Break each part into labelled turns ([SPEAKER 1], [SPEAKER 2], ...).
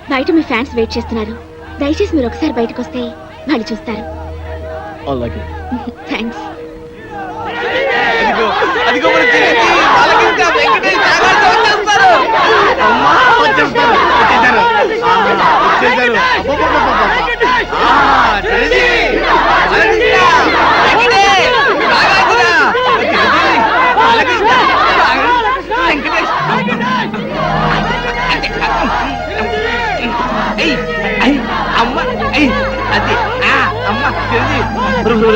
[SPEAKER 1] బయట మీ fans wait చేస్తున్నారు. దయచేసి మీరు ఒకసారి బయటకు వస్తే వాళ్ళు చూస్తారు.
[SPEAKER 2] అలాగే.
[SPEAKER 1] థ్యాంక్స్.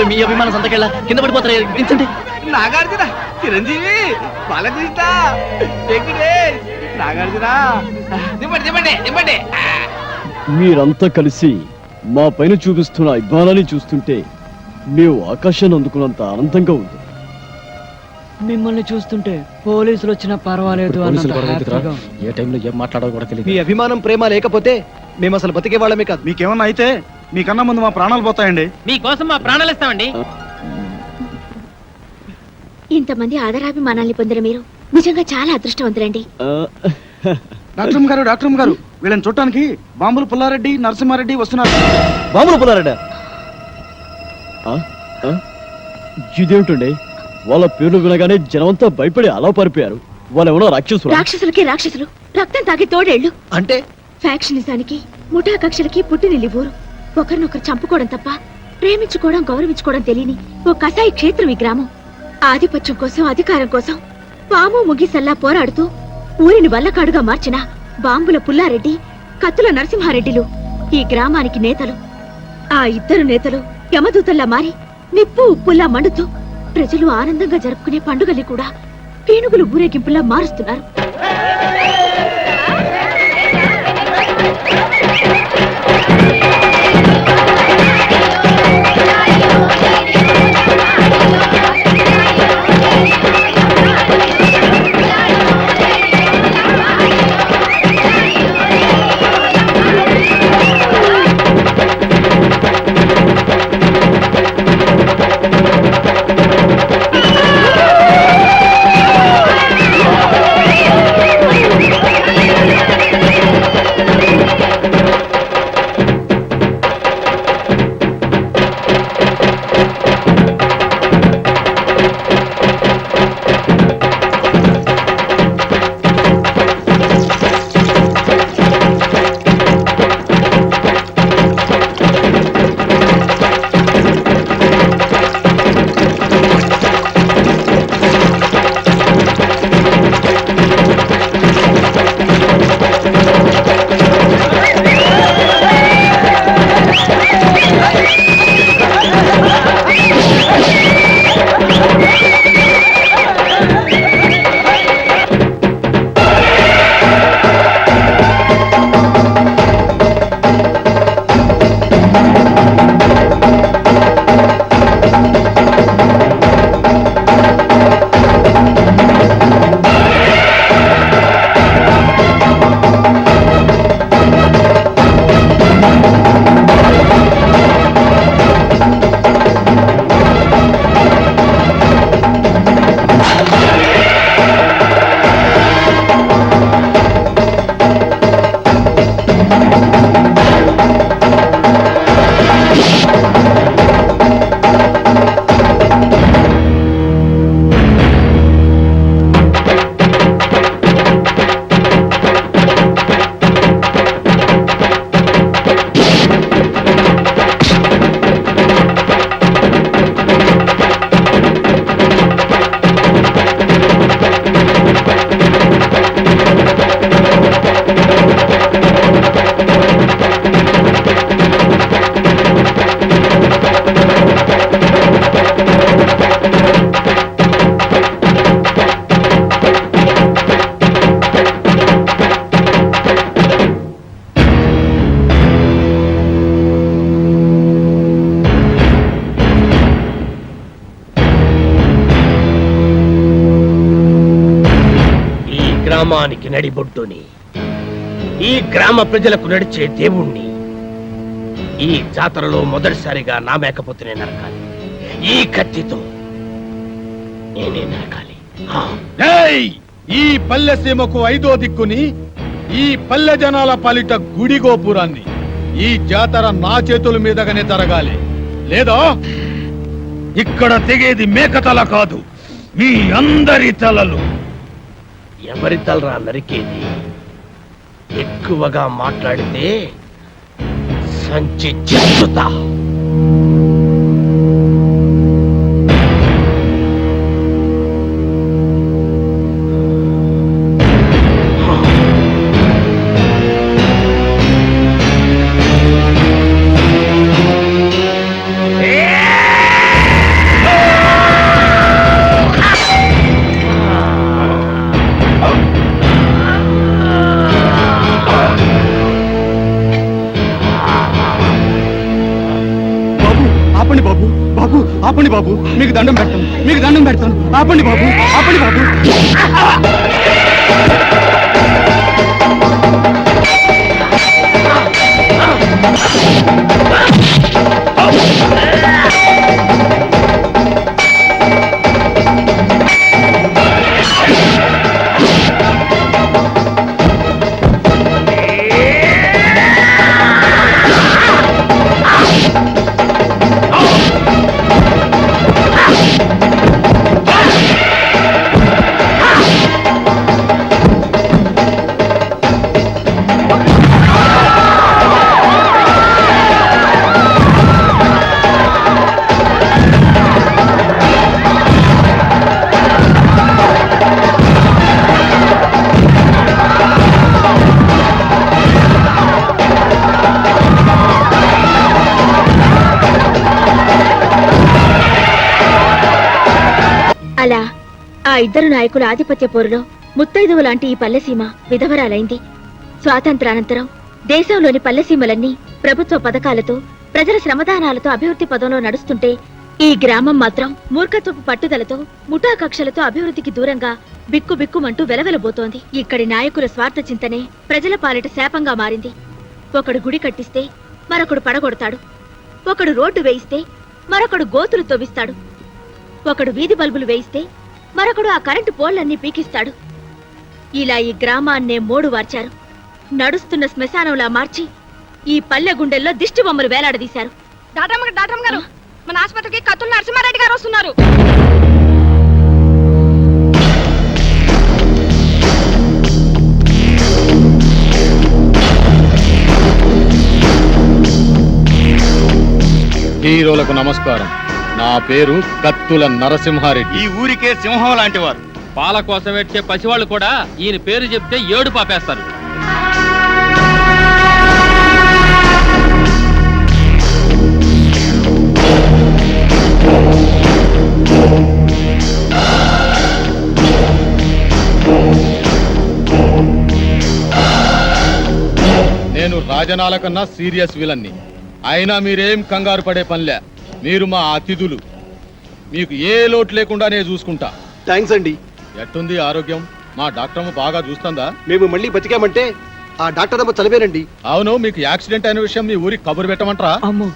[SPEAKER 2] మీ అభిమాన సంతకెళ్ళ కింద పడిపోతారు. విన్సెంట్,
[SPEAKER 3] నాగార్జున, చిరంజీవి, బాలకృష్ణ, వెంకటేష్, నాగార్జున, దింపండి దింపండి దింపండి.
[SPEAKER 2] మీరంతా కలిసి మా పైన చూపిస్తున్న అభిమానాన్ని చూస్తుంటే మేము ఆకాశాన్ని అందుకున్నంత ఆనందంగా ఉంది.
[SPEAKER 4] మిమ్మల్ని చూస్తుంటే పోలీసులు వచ్చినా పర్వాలేదు
[SPEAKER 2] ఏ టైంలో ఏం మాట్లాడాలో కూడా తెలియదు.
[SPEAKER 5] మీ అభిమానం ప్రేమ లేకపోతే మేము అసలు బతికే వాళ్ళమే కాదు.
[SPEAKER 3] మీకేమన్నా అయితే మీకన్నా ముందు మా ప్రాణాలు పోతాయండి.
[SPEAKER 4] మీకోసం మా ప్రాణాలు ఇస్తామండి.
[SPEAKER 1] ఇంతమంది ఆదరాభిమానాల్ని పొందిన మీరు నిజంగా చాలా అదృష్టవంతులండి.
[SPEAKER 3] డాక్టర్ గారు వీళ్ళని చూడటానికి బాంబులు పుల్లారెడ్డి, నరసింహారెడ్డి వస్తున్నారు.
[SPEAKER 2] బాంబులు పుల్లారెడ్డి ఇదేమిటండి? వాళ్ళ పేర్లు వినగానే జనమంతా భయపడి అలా పారిపోయారు. వాళ్ళు ఎవరో రాక్షసులు.
[SPEAKER 1] రాక్షసులకి రాక్షసులు రక్తం తాగి తోడేళ్లు.
[SPEAKER 5] అంటే
[SPEAKER 1] ఫ్యాక్షనిజానికి, ముఠా కక్షలకి పుట్టినిల్లి ఊరు. ఒకరినొకరు చంపుకోవడం తప్ప ప్రేమించుకోవడం, గౌరవించుకోవడం తెలియని ఓ కసాయి క్షేత్రం ఈ గ్రామం. ఆధిపత్యం కోసం, అధికారం కోసం పాము ముగిసల్లా పోరాడుతూ ఊరిని వల్లకాడుగా మార్చిన బాంబుల పుల్లారెడ్డి, కత్తుల నరసింహారెడ్డిలు ఈ గ్రామానికి నేతలు. ఆ ఇద్దరు నేతలు యమదూతల్లా మారి నిప్పు ఉప్పుల్లా మండుతూ ప్రజలు ఆనందంగా జరుపుకునే పండుగల్ని కూడా పీనుగులు ఊరేగింపులా మారుస్తున్నారు.
[SPEAKER 6] గ్రామానికి నడిబొడ్డుని, ఈ గ్రామ ప్రజలకు నడిచే దేవుణ్ణి ఈ జాతరలో మొదటిసారిగా నా మేకపోతేనే నరకాలి. ఈ కత్తితో నేనే నరకాలి.
[SPEAKER 3] ఈ పల్లె సీమకు 5వ దిక్కుని,
[SPEAKER 7] ఈ పల్లె జనాల పాలిట గుడి గోపురాన్ని ఈ జాతర నా చేతుల మీదగానే జరగాలి, లేదా ఇక్కడ తెగేది మేక తల కాదు, మీ అందరి తలలు.
[SPEAKER 6] ఎవరి తలరా నరికేది? ఎక్కువగా మాట్లాడితే సంచి చెత్తుతా.
[SPEAKER 3] ఆపండి బాబు, బాబు ఆపండి బాబు, మీకు దండం పెడతాను, మీకు దండం పెడతాను, ఆపండి బాబు, ఆపండి బాబు.
[SPEAKER 1] అలా ఆ ఇద్దరు నాయకుల ఆధిపత్య పోరులో ముత్తైదువు లాంటి ఈ పల్లెసీమ విధవరాలైంది. స్వాతంత్రానంతరం దేశంలోని పల్లెసీమలన్నీ ప్రభుత్వ పథకాలతో, ప్రజల శ్రమదానాలతో అభివృద్ధి పదంలో నడుస్తుంటే ఈ గ్రామం మాత్రం మూర్ఖత్వపు పట్టుదలతో, ముఠా కక్షలతో అభివృద్ధికి దూరంగా బిక్కుబిక్కుమంటూ వెలవెలబోతోంది. ఇక్కడి నాయకుల స్వార్థ చింతనే ప్రజల పాలిట శాపంగా మారింది. ఒకడు గుడి కట్టిస్తే మరొకడు పడగొడతాడు, ఒకడు రోడ్డు వేయిస్తే మరొకడు గోతులు తవ్విస్తాడు, ఒకడు వీధి బల్బులు వేయిస్తే మరొకడు ఆ కరెంటు పోళ్లన్నీ పీకిస్తాడు. ఇలా ఈ గ్రామాన్నే మోడు వార్చారు. నడుస్తున్న శ్మశానంలా మార్చి ఈ పల్లె గుండెల్లో దిష్టి బొమ్మలు వేలాడదీశారు.
[SPEAKER 8] డాక్టర్ గారు, మన ఆసుపత్రికి కత్తుల నరసింహారెడ్డి గారు వస్తున్నారు.
[SPEAKER 7] హీరోలకు నమస్కారం. నా పేరు కత్తుల నరసింహారెడ్డి.
[SPEAKER 3] ఈ ఊరికే సింహం లాంటి వారు.
[SPEAKER 4] పాల కోసం వచ్చే పసివాళ్ళు కూడా ఈయన పేరు చెప్తే ఏడు పాపేస్తారు.
[SPEAKER 7] నేను రాజనాల కన్నా సీరియస్ విలన్ని. అయినా మీరేం కంగారు పడే పనిలే. మీరు మా అతిథులు, మీకు ఏ లోటు లేకుండా నేను చూసుకుంటా.
[SPEAKER 5] థ్యాంక్స్ అండి.
[SPEAKER 7] ఎట్టుంది ఆరోగ్యం? మా డాక్టర్ బాగా చూస్తుందా?
[SPEAKER 5] మేము మళ్ళీ బతికామంటే ఆ డాక్టర్ అమ్మ చదివేనండి.
[SPEAKER 7] అవును, మీకు యాక్సిడెంట్ అయిన విషయం మీ ఊరికి కబురు పెట్టమంటారా?
[SPEAKER 4] అమ్మో,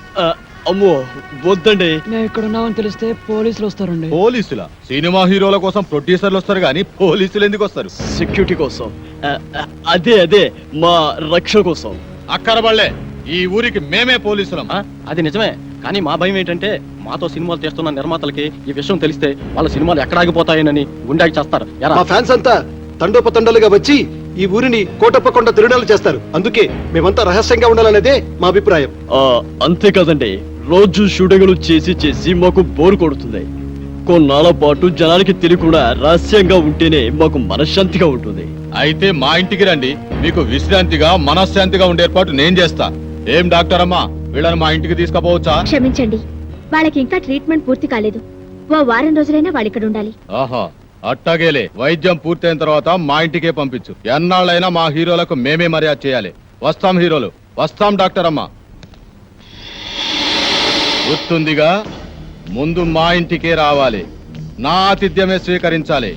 [SPEAKER 2] అమ్మో వద్దండి.
[SPEAKER 4] నేను ఇక్కడ ఉన్నామని తెలిస్తే పోలీసులు వస్తారండి.
[SPEAKER 7] పోలీసుల? సినిమా హీరోల కోసం ప్రొడ్యూసర్లు వస్తారు కానీ పోలీసులు ఎందుకు వస్తారు?
[SPEAKER 2] సెక్యూరిటీ కోసం. అదే మా రక్ష కోసం.
[SPEAKER 7] అక్కరబళ్ళే, ఈ ఊరికి మేమే పోలీసులం.
[SPEAKER 9] అది నిజమే, కానీ మా భయం ఏంటంటే మాతో సినిమాలు చేస్తున్న నిర్మాతలకి ఈ విషయం తెలిస్తే వాళ్ళ సినిమాలు ఎక్కడ ఆగిపోతాయని గుండాకి చేస్తారు.
[SPEAKER 5] మా ఫ్యాన్స్ అంతా తండోపతండాలుగా వచ్చి ఈ ఊరిని కోటప్పకొండ తిరునాలు చేస్తారు. అందుకే మేమంతా రహస్యంగా ఉండాలనేదే మా అభిప్రాయం.
[SPEAKER 2] అంతే కదండి, రోజు షూటింగ్లు చేసి మాకు బోరు కొడుతుంది. కొన్నాళ్ళ పాటు జనానికి తెలియకుండా రహస్యంగా ఉంటేనే మాకు మనశ్శాంతిగా ఉంటుంది.
[SPEAKER 7] అయితే మా ఇంటికి రండి, మీకు విశ్రాంతిగా మనశ్శాంతిగా ఉండే ఏర్పాటు నేను చేస్తా. ఏం డాక్టర్ అమ్మా, వీళ్ళని మా ఇంటికి తీసుకుపోవచ్చా?
[SPEAKER 1] క్షమించండి, వాళ్ళకి ఇంకా ట్రీట్మెంట్ పూర్తి కాలేదు. ఓ వారం రోజులైనా వాళ్ళు ఇక్కడ ఉండాలి.
[SPEAKER 7] ఆహా, అట్టాగేలే. వైద్యం పూర్తయిన తర్వాత మా ఇంటికే పంపించు. ఎన్నాళ్ళైనా మా హీరోలకు మేమే మర్యాద చేయాలి. వస్తాం హీరోలు, వస్తాం డాక్టర్ అమ్మా. గుర్తుందిగా, ముందు మా ఇంటికే రావాలి, నా ఆతిథ్యమే స్వీకరించాలి.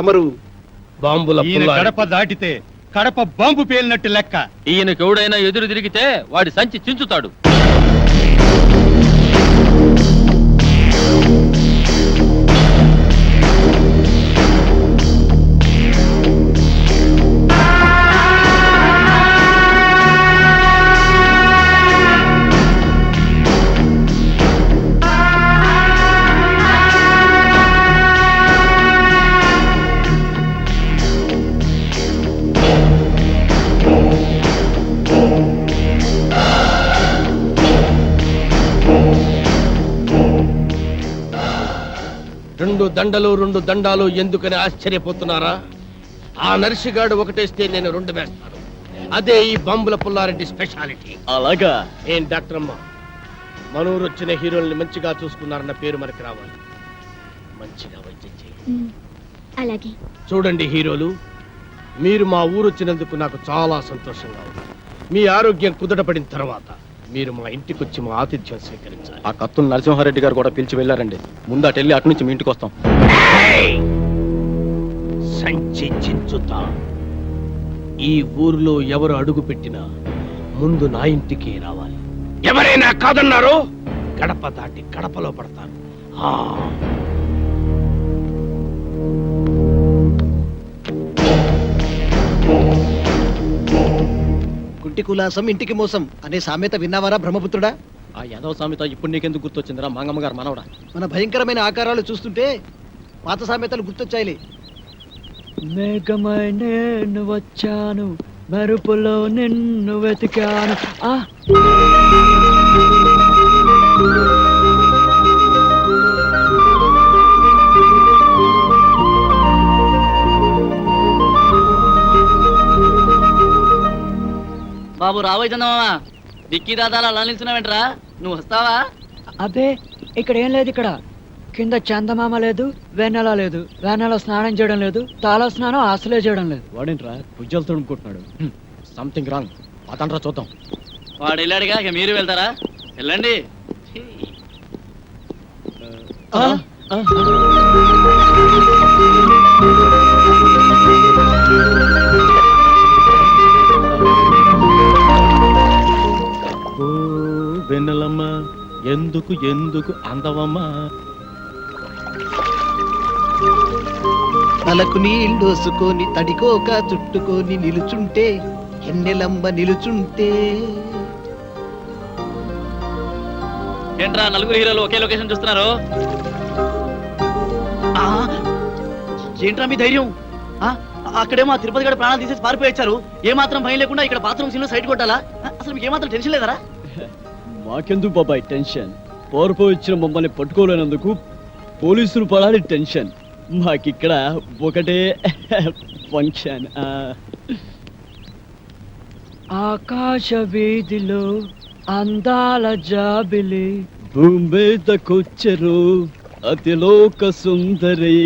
[SPEAKER 5] తమరు
[SPEAKER 6] బాంబుల
[SPEAKER 7] ఈయన
[SPEAKER 6] పుల్లారెడ్డి.
[SPEAKER 7] గడప దాటితే కడప బాంబు పేలినట్టు లెక్క.
[SPEAKER 4] ఈయనకి ఎవడైనా ఎదురు తిరిగితే వాడి సంచి చించుతాడు.
[SPEAKER 6] రెండు దండాలు ఎందుకని ఆశ్చర్యపోతున్నారా? ఆ నర్సిగాడు ఒకటేస్తే నేను రెండు వేస్తాను. అదే ఈ బాంబుల పుల్లారెడ్డి స్పెషాలిటీ.
[SPEAKER 2] అలాగా
[SPEAKER 6] ఏం డాక్టర్ అమ్మ, మనూరు వచ్చిన హీరోల్ని మంచిగా చూసుకున్నారన్న పేరు మనకి రావాలి. మంచిగా వైద్యం చేయండి.
[SPEAKER 1] అలాగే.
[SPEAKER 6] చూడండి హీరోలు, మీరు మా ఊరు వచ్చినందుకు నాకు చాలా సంతోషంగా ఉంది. మీ ఆరోగ్యం కుదటపడిన తర్వాత మీరు మా ఇంటికి వచ్చి మా ఆతిథ్యం స్వీకరించాలి.
[SPEAKER 9] ఆ కత్తులు నరసింహారెడ్డి గారు కూడా పిలిచి వెళ్ళారండి. ముందు అటు వెళ్ళి అటు నుంచి మీ ఇంటికి వస్తాం.
[SPEAKER 6] సంచి చించుతా. ఈ ఊర్లో ఎవరు అడుగు పెట్టినా ముందు నా ఇంటికి రావాలి. ఎవరైనా కాదన్నారో గడప దాటి గడపలో పడతారు.
[SPEAKER 5] కుంటి కులాసం ఇంటికి మోసం అనే సామెత విన్నావారా బ్రహ్మపుత్రుడా?
[SPEAKER 9] ఆ యాదవ సామెత ఇప్పుడు నీకెందుకు గుర్తొచ్చిందిరా మంగమ్మ గారు మనవడా?
[SPEAKER 5] మన భయంకరమైన ఆకారాలు చూస్తుంటే పాత సామెతలు గుర్తొచ్చాయిలే.
[SPEAKER 2] మేఘమై నేను వచ్చాను, మెరుపులో నిన్ను వెతికాను.
[SPEAKER 10] బాబు రాబోయే చందమామా, డిక్కీ దాదాలు అలా నిల్చున్నావేంట్రా? నువ్వు వస్తావా?
[SPEAKER 11] అబ్బే ఇక్కడ ఏం లేదు. ఇక్కడ కింద చందమామ లేదు, వెన్నెల లేదు. వెన్నెల స్నానం చేయడం లేదు, తాళ స్నానం అసలే చేయడం లేదు.
[SPEAKER 2] వాడేంట్రా భుజాలు తడుముకుంటున్నాడు?
[SPEAKER 9] Something wrong. అతండ్రా చూద్దాం.
[SPEAKER 10] వాడు వెళ్ళాడుగా, ఇక మీరు వెళ్తారా? వెళ్ళండి.
[SPEAKER 9] వెన్నెలమ్మ ఎందుకు ఎందుకు అందవమ్మా?
[SPEAKER 5] తలకు నీళ్ళోసుకొని తడికోక చుట్టుకొని నిలుచుంటే ఎన్నెలంబ నిలుచుంటే.
[SPEAKER 10] ఏంట్రా నలుగురు హీరోలు ఒకే లొకేషన్ చూస్తున్నారు? ఏంట్రా మీ ధైర్యం? అక్కడేమో తిరుపతి గడ ప్రాణాలు తీసేసి పారిపోయొచ్చారు. ఏమాత్రం భయం లేకుండా ఇక్కడ బాత్రూమ్ సీన్ లో సైడ్ కొట్టాలా? అసలు మీకు ఏమాత్రం టెన్షన్ లేదరా?
[SPEAKER 2] మాకెందుకు బాబాయ్ టెన్షన్? పోరుపోయి వచ్చిన మమ్మల్ని పట్టుకోలేనందుకు పోలీసులు పడాలి టెన్షన్. మాకిక్కడ ఒకటే ఫంక్షన్.
[SPEAKER 11] ఆకాశ వీధిలో అందాల జాబిలి,
[SPEAKER 2] భూమి మీదకొచ్చరు అతిలోక సుందరి.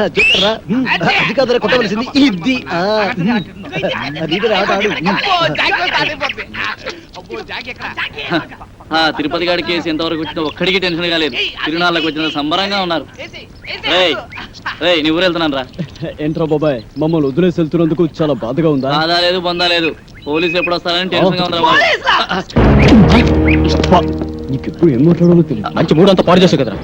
[SPEAKER 5] అది కాదురా కొట్టవలసింది ఇది.
[SPEAKER 10] తిరుపతి గారి కేసు ఎంతవరకు వచ్చినా ఒక్కడికి టెన్షన్ కాలేదు. తిరునాళ్ళకి వచ్చిన సంబరంగా ఉన్నారు. నీ ఊరు వెళ్తున్నాను రా.
[SPEAKER 2] ఏంట్రా బాబాయ్ మమ్మల్ని వదిలేసి వెళ్తున్నందుకు చాలా బాధగా ఉందా?
[SPEAKER 10] బాధ లేదు, బొందా లేదు. పోలీసులు ఎప్పుడు వస్తారని టెన్షన్ గా ఉన్నారు.
[SPEAKER 2] నీకెప్పుడు ఏం మాట్లాడాలో తెలియదు.
[SPEAKER 9] మంచి మూడు అంతా పాడు చేసావు కదరా.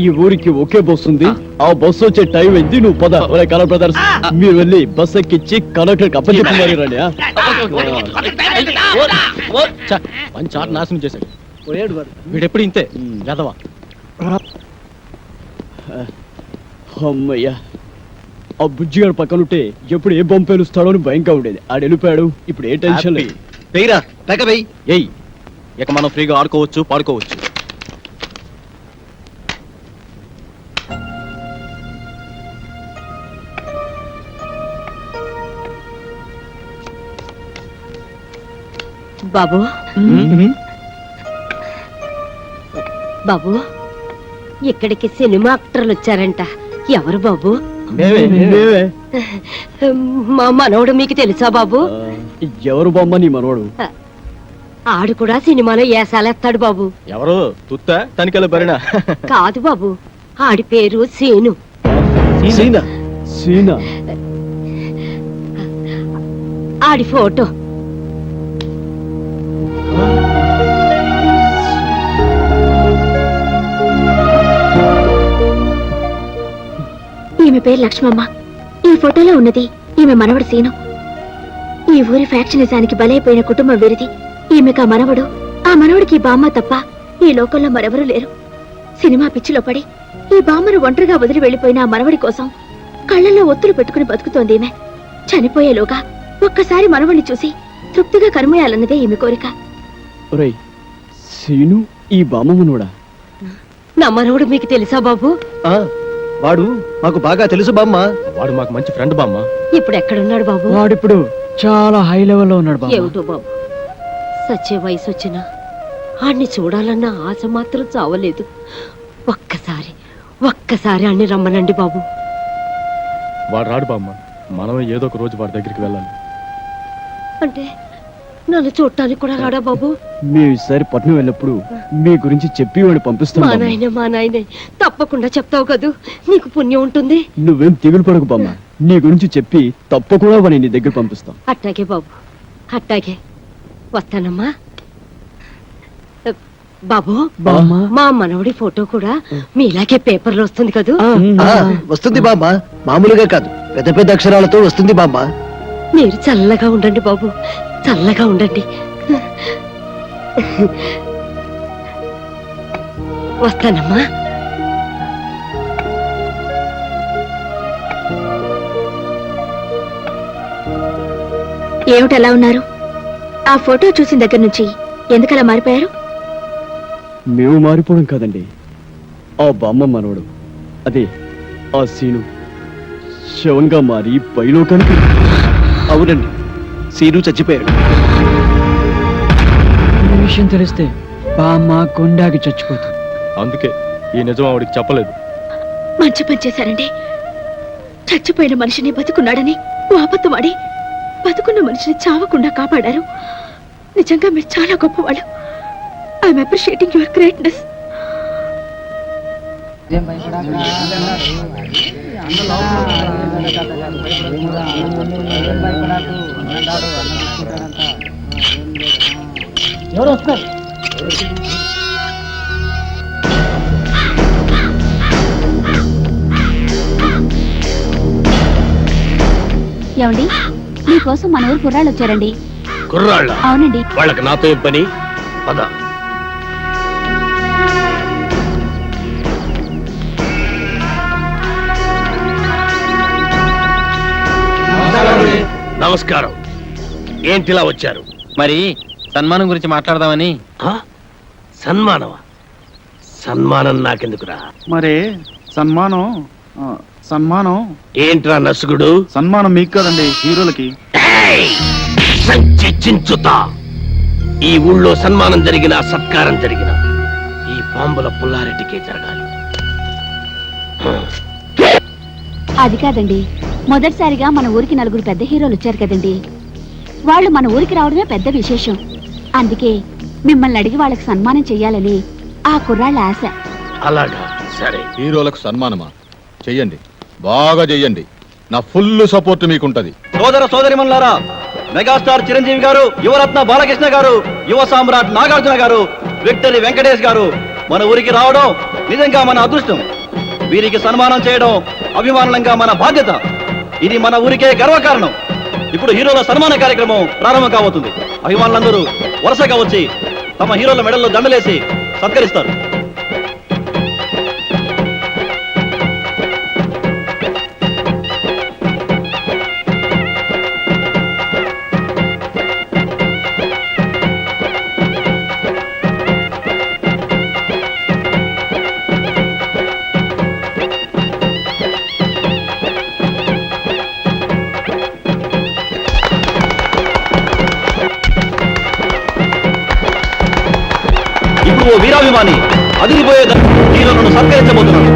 [SPEAKER 2] ఈ ఊరికి ఒకే బస్సు ఉంది. ఆ బస్సు వచ్చే టైం అయింది. నువ్వు పద. కలర్ బ్రదర్స్ మీరు వెళ్ళి బస్ ఎక్కించి కలెక్టర్ అప్పచెప్పి మరి రండి.
[SPEAKER 9] మంచి ఆట నాశనం చేశాడు. వీడెప్పుడు ఇంతే యాదవా.
[SPEAKER 2] అమ్మయ్యా, ఆ బుజ్జిగాడు పక్కనుంటే ఎప్పుడు ఏ బొమ్మ పేలుస్తాడో అని భయంగా ఉండేది. ఆడు వెళ్ళిపోయాడు. ఇప్పుడు ఏ టెన్షన్ లేదు.
[SPEAKER 9] ఏయ్, ఇక మనం ఫ్రీగా ఆడుకోవచ్చు, పాడుకోవచ్చు.
[SPEAKER 1] బాబు బాబు, ఇక్కడికి సినిమా యాక్టర్లు వచ్చారంట. ఎవరు బాబు? మా మనవడు మీకు తెలుసా బాబు?
[SPEAKER 2] ఎవరు బొమ్మ నీ మనోడు?
[SPEAKER 1] ఆడు కూడా సినిమాలో ఏసాలేస్తాడు బాబు.
[SPEAKER 9] ఎవరు తుత్త తనికెళ్ళ బరినా?
[SPEAKER 1] కాదు బాబు, ఆడి పేరు సీను.
[SPEAKER 2] సీనా? సీనా?
[SPEAKER 1] ఆడి ఫోటో. ఈమె పేరు లక్ష్మమ్మ. ఈ ఫోటోలో ఉన్నది ఈమె మనవడు సీను. ఈ ఊరి ఫ్యాక్షనిజానికి బలైపోయిన కుటుంబం వీరిది. ఈమెకు ఆ మనవడు, ఆ మనవడికి బామ్మ తప్ప ఈ లోకంలో మరెవరూ లేరు. సినిమా పిచ్చిలో పడి ఈ బామ్మను ఒంటరిగా వదిలి వెళ్లిపోయిన ఆ మనవడి కోసం కళ్ళల్లో ఒత్తులు పెట్టుకుని బతుకుతోంది ఈమె. చనిపోయేలోగా ఒక్కసారి మనవడిని చూసి తృప్తిగా కరుమేయాలన్నదే ఈమె కోరిక.
[SPEAKER 2] ఒరేయ్, సీను ఈ బామ్మ మనోడా?
[SPEAKER 1] నా మనవడు మీకు తెలుసా బాబు?
[SPEAKER 5] వాడు మాకు బాగా తెలుసు బామ్మ.
[SPEAKER 9] వాడు మాకు మంచి ఫ్రెండ్ బామ్మ.
[SPEAKER 1] ఇప్పుడు ఎక్కడున్నాడు బాబు?
[SPEAKER 11] వాడిప్పుడు చాలా హై లెవెల్లో ఉన్నాడు బాబు.
[SPEAKER 1] ఏమిటో బాబు, సచ్చే వయసు వచ్చినా ఆడిని చూడాలన్న ఆశ మాత్రం చావలేదు. ఒక్కసారి ఆడిని రమ్మనండి బాబు.
[SPEAKER 9] వాడు రాడు బామ్మ, మనమే ఏదో ఒక రోజు వాడి దగ్గరికి వెళ్ళాలి.
[SPEAKER 1] అంటే నన్ను చూడటానికి కూడా రాడా బాబు?
[SPEAKER 2] మేము ఈసారి పట్నం వెళ్ళినప్పుడు మీ గురించి చెప్పి వాడిని పంపిస్తాం.
[SPEAKER 1] మా నాయనే తప్పకుండా చెప్తావు కదూ, నీకు పుణ్యం ఉంటుంది.
[SPEAKER 2] నువ్వేం దిగులు పడకు బామ్మ, నీ గురించి చెప్పి తప్పకుండా వాడిని నీ దగ్గర పంపిస్తాం.
[SPEAKER 1] అట్టాగే బాబు, అట్టాగే. వస్తానమ్మా. బాబు, మా మనవడి ఫోటో కూడా మీలాగే పేపర్లో వస్తుంది కదూ?
[SPEAKER 5] వస్తుంది బామ్మ, మామూలుగా కాదు, పెద్ద పెద్ద అక్షరాలతో వస్తుంది బామ్మ.
[SPEAKER 1] మీరు చల్లగా ఉండండి బాబు, చల్లగా ఉండండి. వస్తానమ్మా. ఏమిటి ఎలా ఉన్నారు? ఆ ఫోటో చూసిన దగ్గర నుంచి ఎందుకలా మారిపోయారు?
[SPEAKER 2] మేము మారిపోవడం కాదండి, ఆ బామ్మ మనవడు, అదే ఆ సీను శవంగా మారి పైలోకానికి.
[SPEAKER 5] అవునండి, సీను చచ్చిపోయాడు.
[SPEAKER 11] ఈ విషయం తెలిస్తే బామ్మ గుండాకి చచ్చిపోతుంది.
[SPEAKER 9] అందుకే ఈ నిజం ఆవిడికి చెప్పలేదు.
[SPEAKER 1] మంచి పని చేశారండి. చచ్చిపోయిన మనిషిని బతుకున్నాడని ఓ అబద్ధమాడి బతుకున్న మనిషిని చావకుండా కాపాడారు. నిజంగా మీరు చాలా గొప్పవాళ్ళు. I'm appreciating your greatness.
[SPEAKER 11] ఎవరు వస్తారు?
[SPEAKER 1] ఏమండి, మీకోసం మన ఊరు కుర్రాళ్ళు వచ్చారండి.
[SPEAKER 6] కుర్రాళ్ళ?
[SPEAKER 1] అవునండి.
[SPEAKER 6] వాళ్ళకి నాతో ఏం పని? పద. నమస్కారం. ఏంటిలా వచ్చారు?
[SPEAKER 4] మరి సన్మానం గురించి మాట్లాడదామని.
[SPEAKER 6] సన్మానమా? సన్మానం నాకెందుకురా?
[SPEAKER 3] మరి సన్మానం సన్మానం
[SPEAKER 6] ఏంట్రా నసుగుడు?
[SPEAKER 3] సన్మానం మీకు కదండి, హీరోలకి.
[SPEAKER 6] సంచి చించుతా. ఈ ఊళ్ళో సన్మానం జరిగినా సత్కారం జరిగినా ఈ బాంబుల పుల్లారెడ్డికే జరగాలి.
[SPEAKER 1] అది కాదండి, మొదటిసారిగా మన ఊరికి నలుగురు పెద్ద హీరోలు వచ్చారు కదండి. వాళ్ళు మన ఊరికి రావడమే పెద్ద విశేషం. అందుకే మిమ్మల్ని అడిగి వాళ్ళకి సన్మానం చెయ్యాలని ఆ కుర్రాళ్ళ ఆశ.
[SPEAKER 6] అలాగా, సరే.
[SPEAKER 7] హీరోలకు సన్మానమా? చెయ్యండి, బాగా చెయ్యండి. నా ఫుల్ సపోర్ట్ మీకుంటది.
[SPEAKER 9] సోదర సోదరిమణులారా, మెగాస్టార్ చిరంజీవి గారు, యువరత్న బాలకృష్ణ గారు, యువ సామ్రాట్ నాగార్జున గారు, విక్టరీ వెంకటేష్ గారు మన ఊరికి రావడం నిజంగా మన అదృష్టం. వీరికి సన్మానం చేయడం అభిమానంగా మన బాధ్యత. ఇది మన ఊరికే గర్వకారణం. ఇప్పుడు హీరోల సన్మాన కార్యక్రమం ప్రారంభం కాబోతుంది. అభిమానులందరూ వరుసగా వచ్చి తమ హీరోల మెడల్లో దండలేసి సత్కరిస్తారు. ఇప్పుడు ఓ వీరాభిమాని అదిరిపోయే హీరోలను సత్కరించబోతున్నాడు.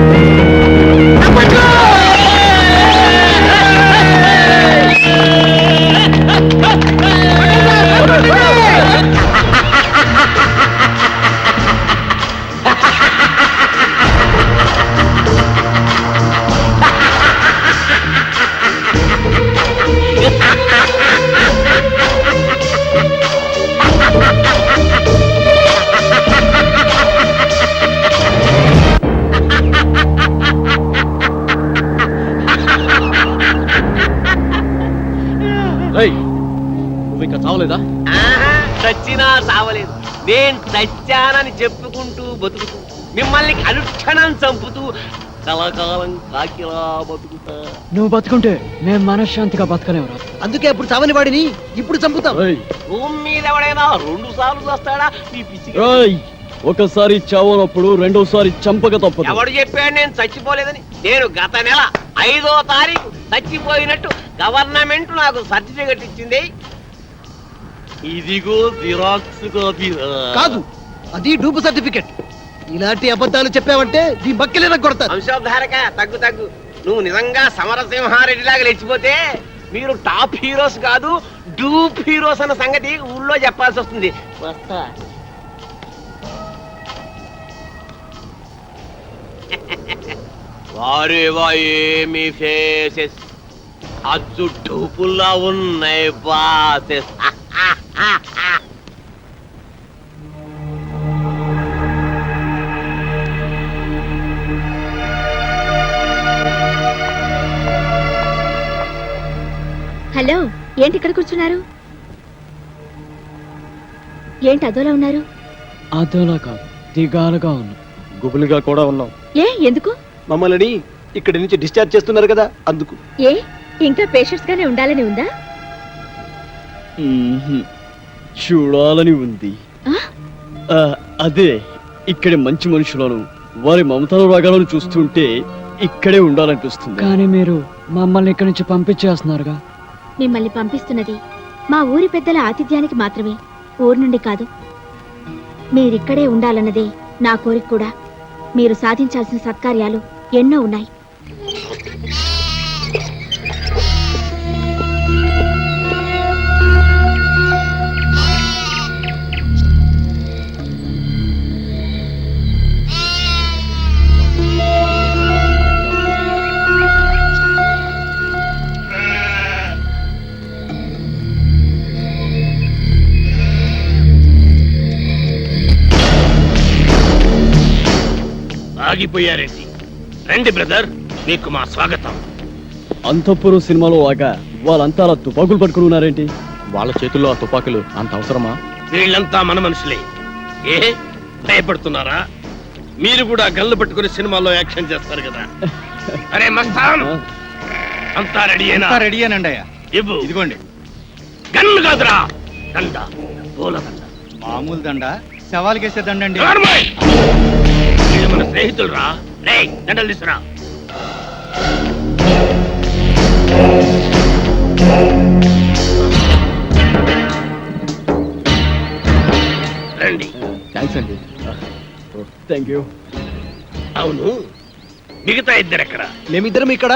[SPEAKER 6] చచ్చినా చావలేదు. నేను చచ్చానని చెప్పుకుంటూ బతుకుతూ మిమ్మల్ని అనుక్షణం చంపుతూ కలకాలం కాకిలా బతుకుతా.
[SPEAKER 11] నువ్వు బతుకుంటే మేము మనశ్శాంతిగా బతకలేవురా.
[SPEAKER 10] అందుకే ఇప్పుడు చావని వాడిని ఇప్పుడు చంపుతాం.
[SPEAKER 2] ఏయ్,
[SPEAKER 6] భూమి మీద ఎవడైనా 2 సార్లు వస్తాడా? ఈ పిచ్చి
[SPEAKER 2] ఏయ్, ఒకసారి చావనప్పుడు రెండోసారి చంపక తప్పదు.
[SPEAKER 6] ఎవడు చెప్పాడు నేను చచ్చిపోలేదని? నేను గత నెల 5వ తారీఖు చచ్చిపోయినట్టు గవర్నమెంట్ నాకు సర్టిఫికెట్ ఇచ్చింది. ఇదిగో జిరాక్స్ కాపీ.
[SPEAKER 10] కాదు, అది డూపు సర్టిఫికెట్. ఇలాంటి అబద్ధాలు చెప్పావంటే నీ బక్కిలేన కొడతాను.
[SPEAKER 6] వంశోద్ధారక తగ్గు తగ్గు. నువ్వు నిజంగా సమరసింహారెడ్డిలాగా లేచిపోతే మీరు టాప్ హీరోస్ కాదు డూప్ హీరోస్ అన్న సంగతి ఊళ్ళో చెప్పాల్సి వస్తుంది. వస్తా. వారేవా ఏమి ఫేసెస్, అచ్చు డూపుల్లా ఉన్నాయి బాసెస్.
[SPEAKER 1] హలో, ఏంటి ఇక్కడ కూర్చున్నారు? ఏంటి అదోలా ఉన్నారు?
[SPEAKER 11] అదోలా కాదు, దిగాలుగా ఉన్నా.
[SPEAKER 2] గుబులుగా కూడా ఉన్నాం.
[SPEAKER 1] ఏ ఎందుకు?
[SPEAKER 5] మమ్మల్ని ఇక్కడి నుంచి డిశ్చార్జ్ చేస్తున్నారు కదా, అందుకు.
[SPEAKER 1] ఏ ఇంకా పేషెంట్స్ గానే ఉండాలని ఉందా?
[SPEAKER 2] మ్మ్హ్మ్. చూడాలని ఉంది.
[SPEAKER 1] ఆ?
[SPEAKER 2] ఆ, అదే ఇక్కడి మంచి మనుషులను వారి మమతాల రాగాలను చూస్తుంటే ఇక్కడే ఉండాలనిపిస్తుంది.
[SPEAKER 11] కానీ మీరు మమ్మల్ని ఇక్కడి నుంచి పంపించేస్తున్నారుగా.
[SPEAKER 1] మిమ్మల్ని పంపిస్తున్నది మా ఊరి పెద్దల ఆతిథ్యానికి మాత్రమే, ఊరు నుండి కాదు. మీరిక్కడే ఉండాలన్నదే నా కోరిక కూడా. మీరు సాధించాల్సిన సత్కార్యాలు ఎన్నో ఉన్నాయి.
[SPEAKER 6] ఆగిపోయారేంటి? రండి బ్రదర్, మీకు మా స్వాగతం.
[SPEAKER 2] అంతఃపురం సినిమాలో లాగా వాళ్ళంతా అలా తుపాకులు పట్టుకుని ఉన్నారేంటి?
[SPEAKER 3] వాళ్ళ చేతుల్లో ఆ తుపాకులు అంత అవసరమా?
[SPEAKER 6] వీళ్ళంతా మన మనుషులే. ఏ భయపడుతున్నారా? మీరు కూడా గన్లు పట్టుకుని సినిమాలో యాక్షన్ చేస్తారు కదా. అరే మస్తాన్, అంతా రెడీయేనా?
[SPEAKER 3] రెడీయేనండి అయ్యా.
[SPEAKER 6] ఇవ్వు.
[SPEAKER 3] ఇదిగోండి.
[SPEAKER 6] గన్ను కాదురా, దండ, పూల దండ.
[SPEAKER 3] మామూలు దండ, సవాల్కేసే దండండి.
[SPEAKER 6] నార్మల్. వీళ్ళు మన స్నేహితులు రా. రేయ్, దండలు తీసురా. రండి.
[SPEAKER 3] థ్యాంక్స్ అండి.
[SPEAKER 2] Thank you.
[SPEAKER 6] అవును, మిగతా ఇద్దరు ఎక్కడ?
[SPEAKER 10] మేమిద్దరం ఇక్కడ,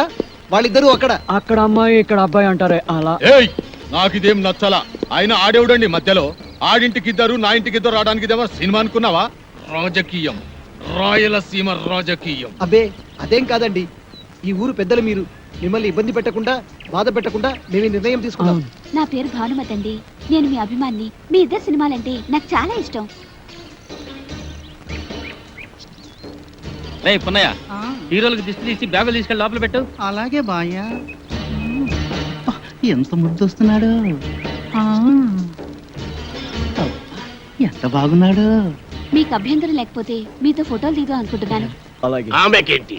[SPEAKER 10] వాళ్ళిద్దరూ అక్కడ.
[SPEAKER 11] అక్కడ అమ్మాయి ఇక్కడ అబ్బాయి అంటారే అలా.
[SPEAKER 7] ఏయ్, నాకిదేం నచ్చలా. ఆయన ఆడేవుడండి మధ్యలో. ఆడింటికి ఇద్దరు, నా ఇంటికి ఇద్దరు రావడానికి ఇదేమో సినిమా అనుకున్నావా? రాజకీయం, రాయలసీమ రాజకీయం.
[SPEAKER 10] అబ్బే అదేం కాదండి. ఈ ఊరు పెద్దలు మీరు. మిమ్మల్ని ఇబ్బంది పెట్టకుండా, బాధ పెట్టకుండా మేము ఈ నిర్ణయం తీసుకున్నాం.
[SPEAKER 1] నా పేరు భానుమతి అండి. నేను మీ అభిమాన్ని. మీ ఇద్దరు సినిమాలంటే నాకు చాలా ఇష్టం.
[SPEAKER 4] రే పున్నయ్య, హీరోలకు దిష్టి తీసి బ్యాగులు తీసుకెళ్ళి లోపల పెట్టు.
[SPEAKER 10] అలాగే బాయ్యా. ఎంత ముద్దు వస్తున్నాడు, ఎంత బాగున్నాడు.
[SPEAKER 1] మీకు అభ్యంతరం లేకపోతే మీతో ఫోటోలు దిగుదాం అనుకుంటున్నాను.
[SPEAKER 2] అలాగే.
[SPEAKER 6] ఆమెకేంటి,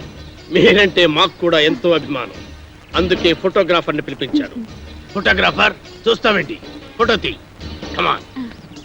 [SPEAKER 6] మీరంటే మాకు కూడా ఎంతో అభిమానం. అందుకే ఫోటోగ్రాఫర్ని పిలిపించారు. ఫోటోగ్రాఫర్, చూస్తామేంటి? ఫోటో తీ. కమాన్.